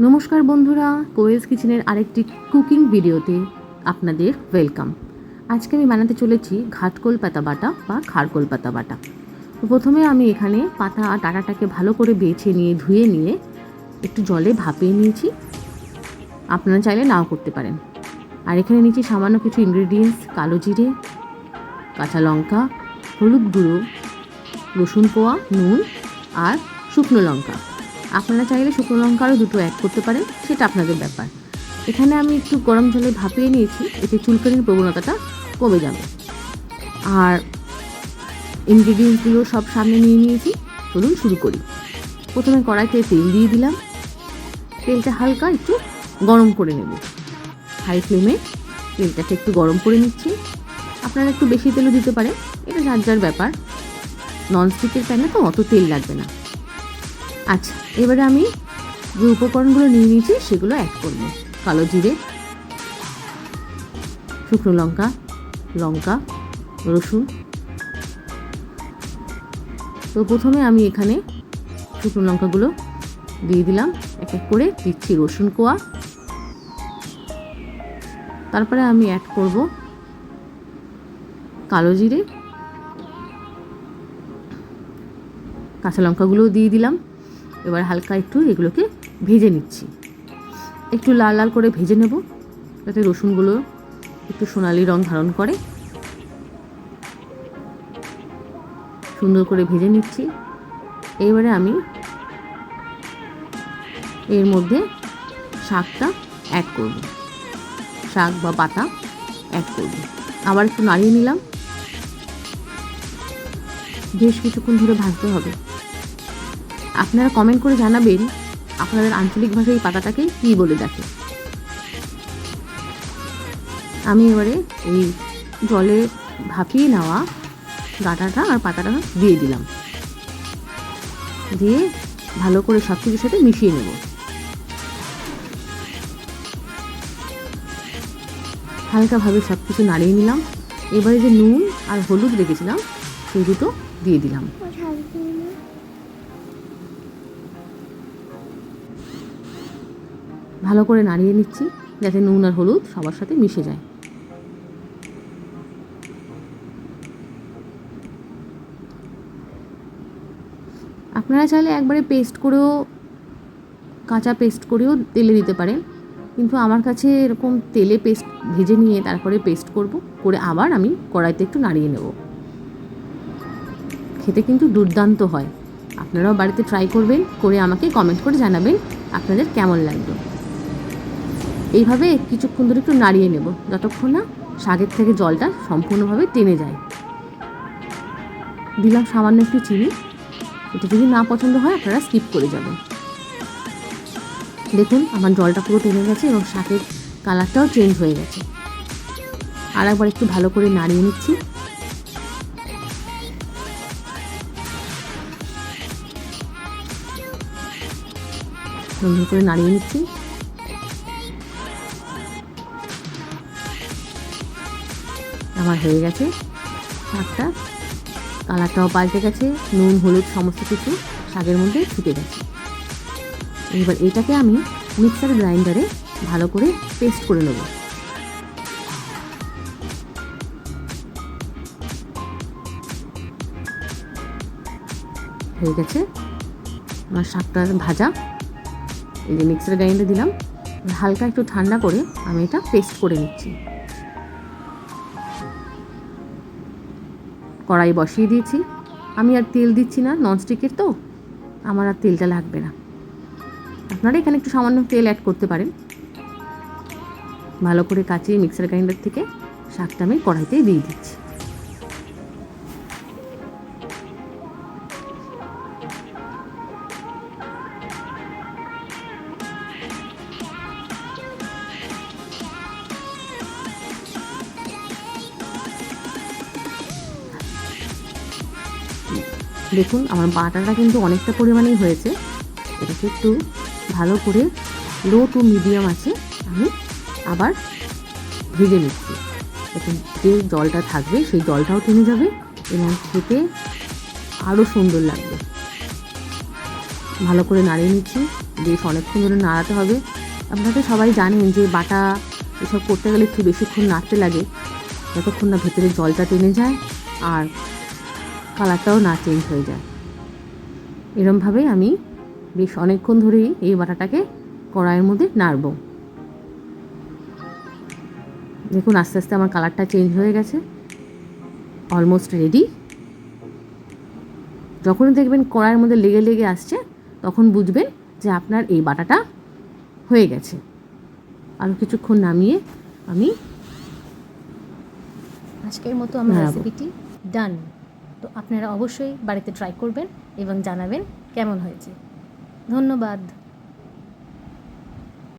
নমস্কার বন্ধুরা, কোয়েলস কিচেনের আরেকটি কুকিং ভিডিওতে আপনাদের ওয়েলকাম। আজকে আমি বানাতে চলেছি ঘাটকোল পাতা বাটা বা খারকোল পাতা বাটা। প্রথমে আমি এখানে পাতা আর ডাঁটাটাকে ভালো করে বেছে নিয়ে ধুয়ে নিয়ে একটু জলে ভাপিয়ে নিয়েছি। আপনারা চাইলে নাও করতে পারেন। আর এখানে নিয়েছি সামান্য কিছু ইনগ্রেডিয়েন্টস: কালো জিরে, কাঁচা লঙ্কা, হলুদ গুঁড়ো, রসুন কোয়া, নুন আর শুকনো লঙ্কা। আপনারা চাইলে শুকনো লঙ্কা আরও দুটো অ্যাড করতে পারেন, সেটা আপনাদের ব্যাপার। এখানে আমি একটু গরম জলে ভাপিয়ে নিয়েছি, এতে চুলকানির প্রবণতাটা কমে যাবে। আর ইনগ্রেডিয়েন্টসগুলো সব সামনে নিয়ে নিয়েছি। চলুন শুরু করি। প্রথমে কড়াইতে তেল দিয়ে দিলাম। তেলটা হালকা একটু গরম করে নেব। হাই ফ্লেমে তেলটাকে একটু গরম করে নিচ্ছি। আপনারা একটু বেশি তেলও দিতে পারেন, এটা যার যার ব্যাপার। ননস্টিকের প্যানে তো অত তেল লাগবে না। আচ্ছা, এবারে আমি যে উপকরণগুলো নিয়ে নিয়েছি সেগুলো অ্যাড করব। কালো জিরে, শুকনো লঙ্কা, লঙ্কা, রসুন। তো প্রথমে আমি এখানে শুকনো লঙ্কাগুলো দিয়ে দিলাম, এক এক করে দিচ্ছি রসুন কোয়া। তারপরে আমি অ্যাড করব কালো জিরে, কাঁচা লঙ্কাগুলোও দিয়ে দিলাম। এবার হালকা একটু এগুলোকে ভেজে নিচ্ছি, একটু লাল লাল করে ভেজে নেব যাতে রসুনগুলো একটু সোনালি রং ধারণ করে। সুন্দর করে ভেজে নিচ্ছি। এবারে আমি এর মধ্যে শাকটা অ্যাড করব, শাক বা পাতা অ্যাড করব। আবার একটু নাড়িয়ে নিলাম। বেশ কিছুক্ষণ ধরে ভাজতে হবে। আপনারা কমেন্ট করে জানাবেন আপনাদের আঞ্চলিক ভাষায় এই পাতাটাকে কী বলে ডাকে। আমি এবারে এই জলে ভাপিয়ে নেওয়া ডাঁটাটা আর পাতাটা দিয়ে দিলাম, দিয়ে ভালো করে সব কিছুর সাথে মিশিয়ে নেব। হালকাভাবে সব কিছু নাড়িয়ে নিলাম। এবারে যে নুন আর হলুদ রেখেছিলাম সেই দুটো দিয়ে দিলাম। ভালো করে নাড়িয়ে নিচ্ছি যাতে নুন আর হলুদ সবার সাথে মিশে যায়। আপনারা চাইলে একবারে পেস্ট করেও, কাঁচা পেস্ট করেও তেলে দিতে পারেন, কিন্তু আমার কাছে এরকম তেলে পেস্ট ভেজে নিয়ে তারপরে পেস্ট করব, করে আবার আমি কড়াইতে একটু নাড়িয়ে নেব। খেতে কিন্তু দুর্দান্ত হয়। আপনারাও বাড়িতে ট্রাই করবেন, করে আমাকে কমেন্ট করে জানাবেন আপনাদের কেমন লাগলো। এইভাবে কিছুক্ষণ ধরে একটু নাড়িয়ে নেব যতক্ষণ না শাকের থেকে জলটা সম্পূর্ণভাবে টেনে যায়। দিলাম সামান্য একটু চিনি। এটা যদি না পছন্দ হয় আপনারা স্কিপ করে যাবেন। দেখুন আমার জলটা পুরো টেনে গেছে এবং শাকের কালারটাও চেঞ্জ হয়ে গেছে। আর একবার একটু ভালো করে নাড়িয়ে নিচ্ছি। সুন্দর করে নাড়িয়ে নিচ্ছি। আমার হয়ে গেছে শাকটা, কালারটাও পাল্টে গেছে, নুন হলুদ সমস্ত কিছু শাকের মধ্যে ঢুকে গেছে। এবার এটাকে আমি মিক্সার গ্রাইন্ডারে ভালো করে পেস্ট করে নেব। হয়ে গেছে আমার শাকটা ভাজা। এই যে মিক্সার গ্রাইন্ডারে দিলাম, হালকা একটু ঠান্ডা করে আমি এটা পেস্ট করে নিচ্ছি। কড়াই বসিয়ে দিয়েছি। আমি আর তেল দিচ্ছি না, ননস্টিকের তো আমার আর তেলটা লাগবে না। আপনারা এখানে একটু সামান্য তেল অ্যাড করতে পারেন। ভালো করে কাচিয়ে মিক্সার গ্রাইন্ডার থেকে শাকটা আমি কড়াইতে দিয়ে দিচ্ছি। দেখুন আমার বাটাটা কিন্তু অনেকটা পরিমাণেই হয়েছে। এটাকে একটু ভালো করে লো টু মিডিয়াম আছে আমি আবার ভেজে নিচ্ছি। দেখুন যে জলটা থাকবে সেই জলটাও টেনে যাবে এবং খেতে আরও সুন্দর লাগবে। ভালো করে নাড়িয়ে নিচ্ছি, বেশ অনেকক্ষণ ধরে নাড়াতে হবে। আপনারা তো সবাই জানেন যে বাটা এসব করতে গেলে একটু বেশিক্ষণ নাড়তে লাগে, যতক্ষণ না ভেতরে জলটা টেনে যায় আর কালারটাও না চেঞ্জ হয়ে যায়। এরমভাবেই আমি বেশ অনেকক্ষণ ধরেই এই বাটাটাকে কড়াইয়ের মধ্যে নাড়ব। দেখুন আস্তে আস্তে আমার কালারটা চেঞ্জ হয়ে গেছে, অলমোস্ট রেডি। যখনই দেখবেন কড়াইয়ের মধ্যে লেগে লেগে আসছে, তখন বুঝবেন যে আপনার এই বাটাটা হয়ে গেছে। আরও কিছুক্ষণ নামিয়ে আমি আজকের মতো আমার নাড়াবো। রেসিপিটি ডান। তো আপনারা অবশ্যই বাড়িতে ট্রাই করবেন এবং জানাবেন কেমন হয়েছে। ধন্যবাদ।